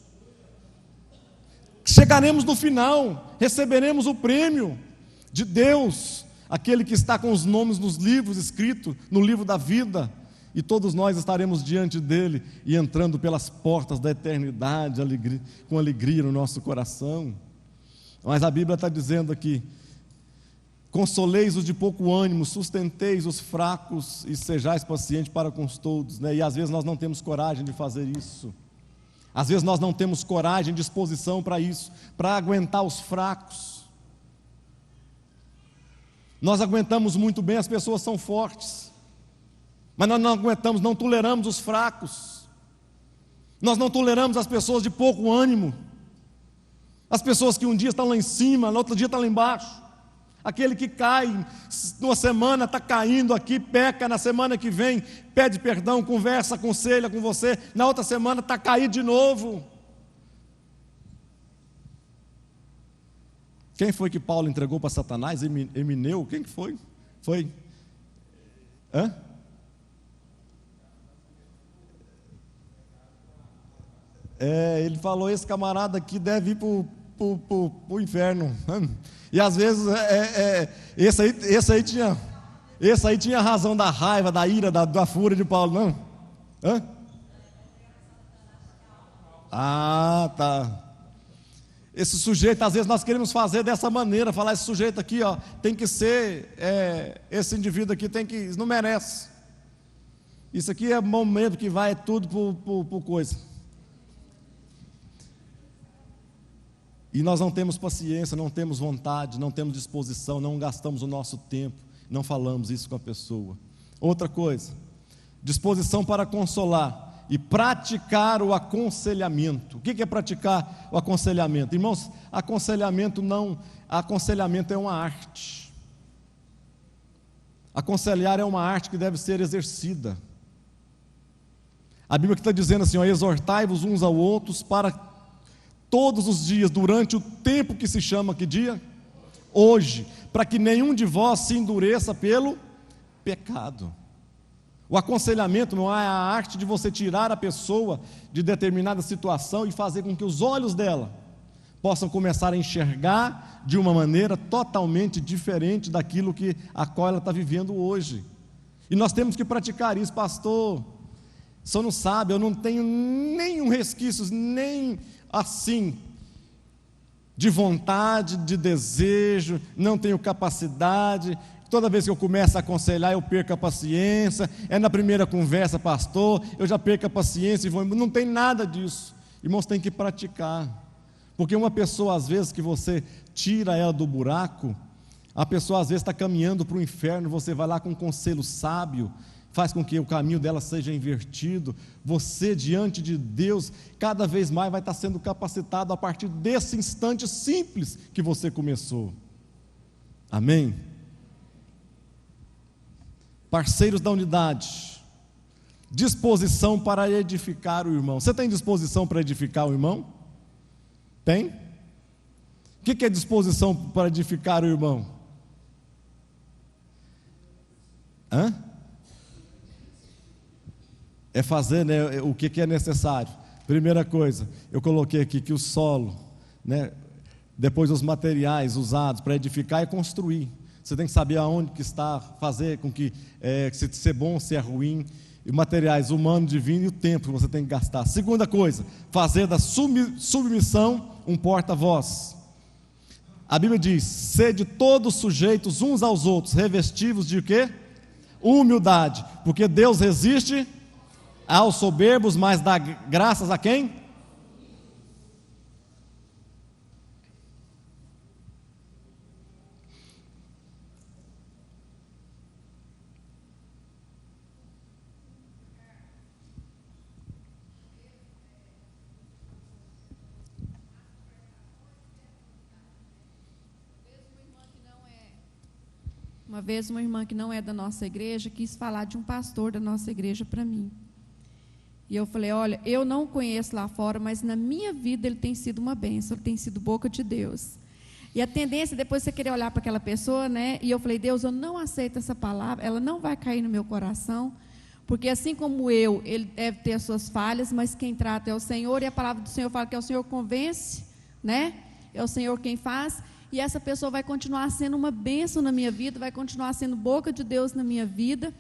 Chegaremos no final, receberemos o prêmio de Deus, aquele que está com os nomes nos livros escritos, no livro da vida. E todos nós estaremos diante dele e entrando pelas portas da eternidade, com alegria no nosso coração. Mas a Bíblia está dizendo aqui: consoleis os de pouco ânimo, sustenteis os fracos e sejais pacientes para com todos, né? E às vezes nós não temos coragem de fazer isso. Às vezes nós não temos coragem, disposição para isso, para aguentar os fracos. Nós aguentamos muito bem, as pessoas são fortes. Mas nós não aguentamos, não toleramos os fracos. Nós não toleramos as pessoas de pouco ânimo. As pessoas que um dia estão lá em cima, no outro dia estão lá embaixo. Aquele que cai, numa semana está caindo aqui, peca, na semana que vem pede perdão, conversa, aconselha com você, na outra semana está caído de novo. Quem foi que Paulo entregou para Satanás? Emineu? Quem que foi? Foi? Hã? Ele falou: esse camarada aqui deve ir para o inferno. E às vezes esse aí tinha razão da raiva, da ira, da fúria de Paulo, não? Hã? Ah, tá. Esse sujeito, às vezes nós queremos fazer dessa maneira, falar: esse sujeito aqui, ó, tem que ser, esse indivíduo aqui tem que, não merece. Isso aqui é momento que vai tudo por coisa. E nós não temos paciência, não temos vontade, não temos disposição, não gastamos o nosso tempo, não falamos isso com a pessoa. Outra coisa, disposição para consolar e praticar o aconselhamento. O que é praticar o aconselhamento? Irmãos, aconselhamento é uma arte. Aconselhar é uma arte que deve ser exercida. A Bíblia que está dizendo assim, ó, exortai-vos uns aos outros para todos os dias, durante o tempo que se chama, que dia? Hoje, para que nenhum de vós se endureça pelo pecado. O aconselhamento não é a arte de você tirar a pessoa de determinada situação e fazer com que os olhos dela possam começar a enxergar de uma maneira totalmente diferente daquilo que a qual ela está vivendo hoje. E nós temos que praticar isso, pastor. O senhor não sabe, eu não tenho nenhum resquício, nem assim, de vontade, de desejo, não tenho capacidade. Toda vez que eu começo a aconselhar, eu perco a paciência. É na primeira conversa, pastor, eu já perco a paciência e vou. Não tem nada disso. Irmãos, tem que praticar. Porque uma pessoa, às vezes, que você tira ela do buraco, a pessoa, às vezes, está caminhando para o inferno, você vai lá com um conselho sábio, faz com que o caminho dela seja invertido. Você, diante de Deus, cada vez mais vai estar sendo capacitado a partir desse instante simples que você começou. Amém? Parceiros da unidade, disposição para edificar o irmão. Você tem disposição para edificar o irmão? Tem? O que é disposição para edificar o irmão? É fazer, né, o que é necessário. Primeira coisa, eu coloquei aqui que o solo, né, depois os materiais usados para edificar e construir. Você tem que saber aonde que está, fazer com que, se é bom, se é ruim, e materiais humanos, divinos e o tempo que você tem que gastar. Segunda coisa, fazer da submissão um porta-voz. A Bíblia diz, sede todos sujeitos uns aos outros, revestivos de quê? Humildade, porque Deus resiste aos soberbos, mas dá graças a quem? Uma vez uma irmã que não é da nossa igreja quis falar de um pastor da nossa igreja para mim. E eu falei, olha, eu não conheço lá fora, mas na minha vida ele tem sido uma bênção, ele tem sido boca de Deus. E a tendência, depois você querer olhar para aquela pessoa, né? E eu falei, Deus, eu não aceito essa palavra, ela não vai cair no meu coração, porque assim como eu, ele deve ter as suas falhas, mas quem trata é o Senhor, e a palavra do Senhor fala que é o Senhor que convence, né? É o Senhor quem faz. E essa pessoa vai continuar sendo uma bênção na minha vida, vai continuar sendo boca de Deus na minha vida.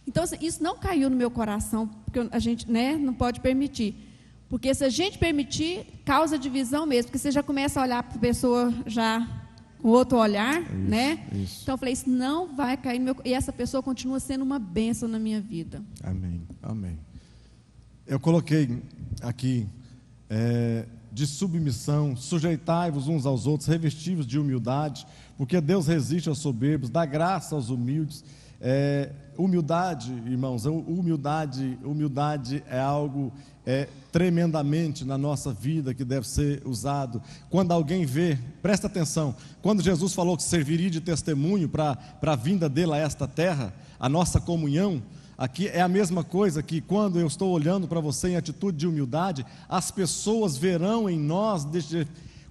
Então, assim, isso não caiu no meu coração, porque a gente, né, não pode permitir. Porque se a gente permitir, causa divisão mesmo, porque você já começa a olhar para a pessoa já com outro olhar, isso, né? Isso. Então, eu falei, isso não vai cair no meu... E essa pessoa continua sendo uma bênção na minha vida. Amém, amém. Eu coloquei aqui... de submissão, sujeitai-vos uns aos outros, revestivos de humildade, porque Deus resiste aos soberbos, dá graça aos humildes. Humildade, irmãos, humildade é algo tremendamente na nossa vida que deve ser usado. Quando alguém vê, presta atenção, quando Jesus falou que serviria de testemunho para a vinda dele a esta terra, a nossa comunhão, aqui é a mesma coisa que quando eu estou olhando para você em atitude de humildade, as pessoas verão em nós,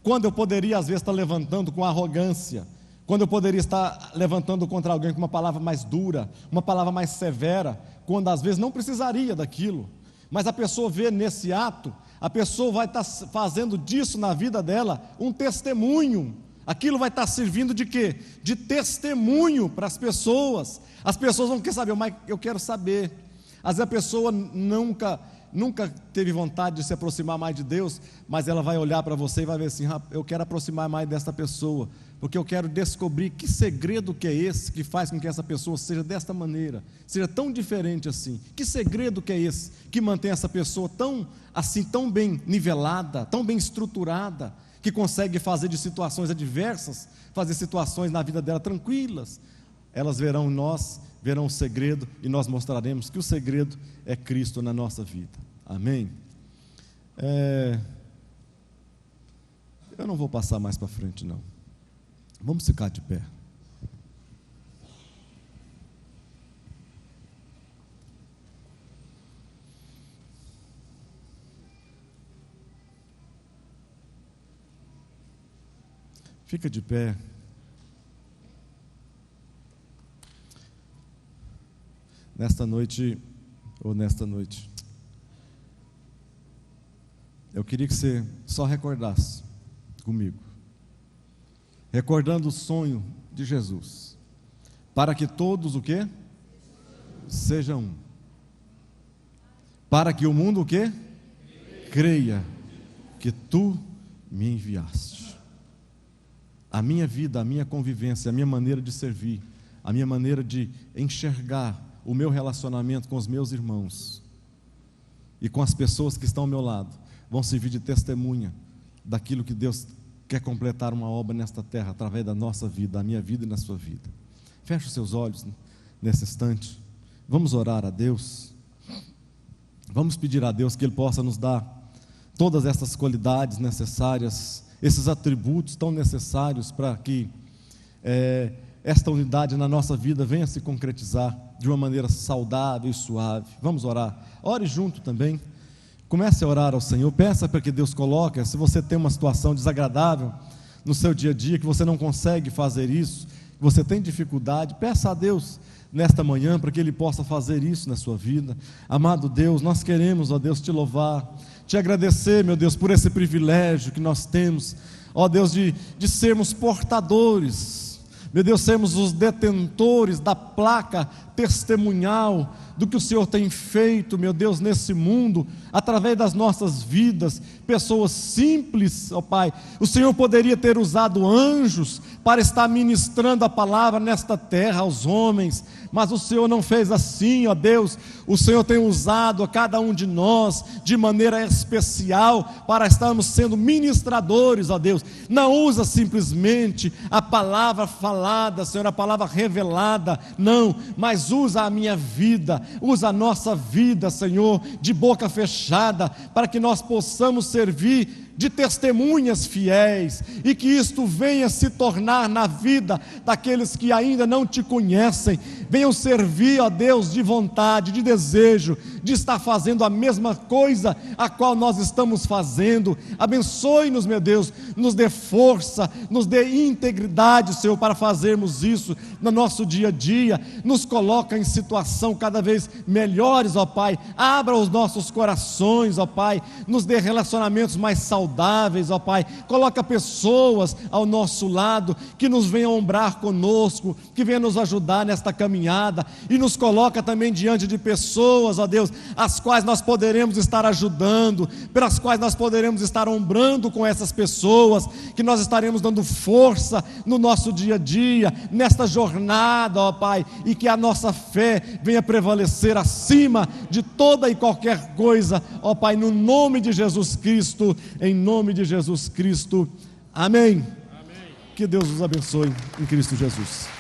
quando eu poderia às vezes estar levantando com arrogância, quando eu poderia estar levantando contra alguém com uma palavra mais dura, uma palavra mais severa, quando às vezes não precisaria daquilo, mas a pessoa vê nesse ato, a pessoa vai estar fazendo disso na vida dela um testemunho. Aquilo vai estar servindo de quê? De testemunho para as pessoas. As pessoas vão querer saber, mas eu quero saber. Às vezes a pessoa nunca teve vontade de se aproximar mais de Deus, mas ela vai olhar para você e vai ver assim, eu quero aproximar mais dessa pessoa, porque eu quero descobrir que segredo que é esse que faz com que essa pessoa seja desta maneira, seja tão diferente assim. Que segredo que é esse que mantém essa pessoa tão bem nivelada, tão bem estruturada, que consegue fazer de situações adversas, fazer situações na vida dela tranquilas. Elas verão nós, verão o segredo, e nós mostraremos que o segredo é Cristo na nossa vida. Amém? Eu não vou passar mais para frente, não. Vamos ficar de pé. Fica de pé. Nesta noite, eu queria que você só recordasse comigo, recordando o sonho de Jesus, para que todos o quê? Sejam um. Para que o mundo o quê? Creia que tu me enviaste. A minha vida, a minha convivência, a minha maneira de servir, a minha maneira de enxergar o meu relacionamento com os meus irmãos e com as pessoas que estão ao meu lado, vão servir de testemunha daquilo que Deus quer completar uma obra nesta terra, através da nossa vida, da minha vida e na sua vida. Feche os seus olhos nesse instante, vamos orar a Deus, vamos pedir a Deus que Ele possa nos dar todas essas qualidades necessárias, esses atributos tão necessários para que esta unidade na nossa vida venha se concretizar de uma maneira saudável e suave. Vamos orar, ore junto também, comece a orar ao Senhor, peça para que Deus coloque, se você tem uma situação desagradável no seu dia a dia, que você não consegue fazer isso, que você tem dificuldade, peça a Deus nesta manhã para que Ele possa fazer isso na sua vida. Amado Deus, nós queremos, ó Deus, te louvar, te agradecer, meu Deus, por esse privilégio que nós temos, ó Deus, de sermos portadores, meu Deus, sermos os detentores da placa testemunhal do que o Senhor tem feito, meu Deus, nesse mundo, através das nossas vidas, pessoas simples, ó Pai. O Senhor poderia ter usado anjos para estar ministrando a palavra nesta terra aos homens, mas o Senhor não fez assim, ó Deus. O Senhor tem usado a cada um de nós de maneira especial para estarmos sendo ministradores, ó Deus. Não usa simplesmente a palavra falada, Senhor, a palavra revelada, não, mas usa a minha vida, usa a nossa vida, Senhor, de boca fechada, para que nós possamos servir de testemunhas fiéis, e que isto venha se tornar na vida daqueles que ainda não te conhecem, venham servir, ó Deus, de vontade, de desejo, de estar fazendo a mesma coisa a qual nós estamos fazendo. Abençoe-nos, meu Deus, nos dê força, nos dê integridade, Senhor, para fazermos isso no nosso dia a dia, nos coloca em situação cada vez melhores, ó Pai, abra os nossos corações, ó Pai, nos dê relacionamentos mais saudáveis, ó Pai, coloca pessoas ao nosso lado, que nos venham ombrar conosco, que venham nos ajudar nesta caminhada, e nos coloca também diante de pessoas, ó Deus, as quais nós poderemos estar ajudando, pelas quais nós poderemos estar ombrando com essas pessoas, que nós estaremos dando força no nosso dia a dia, nesta jornada, ó Pai, e que a nossa fé venha prevalecer acima de toda e qualquer coisa, ó Pai, no nome de Jesus Cristo, em nome de Jesus Cristo, amém. Que Deus os abençoe em Cristo Jesus.